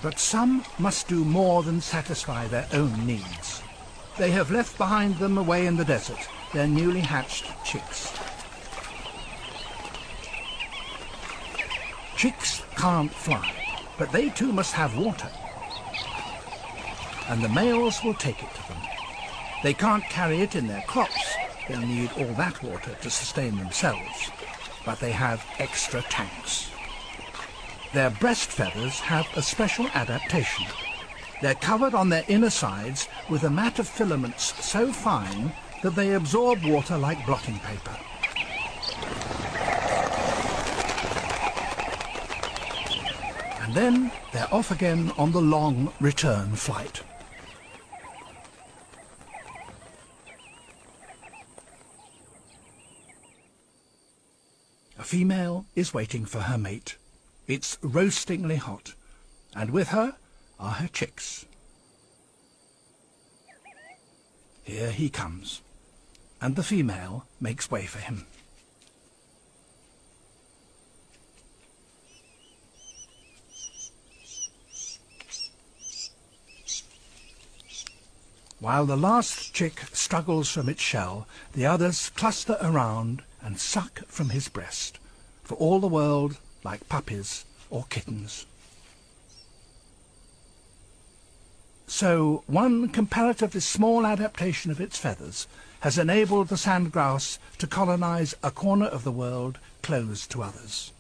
But some must do more than satisfy their own needs. They have left behind them away in the desert their newly hatched chicks. Chicks can't fly, but they too must have water. And the males will take it to them. They can't carry it in their crops. They'll need all that water to sustain themselves. But they have extra tanks. Their breast feathers have a special adaptation. They're covered on their inner sides with a mat of filaments so fine that they absorb water like blotting paper. And then they're off again on the long return flight. A female is waiting for her mate. It's roastingly hot, and with her are her chicks. Here he comes, and the female makes way for him. While the last chick struggles from its shell, the others cluster around and suck from his breast, for all the world like puppies or kittens. So one comparatively small adaptation of its feathers has enabled the sandgrouse to colonize a corner of the world closed to others.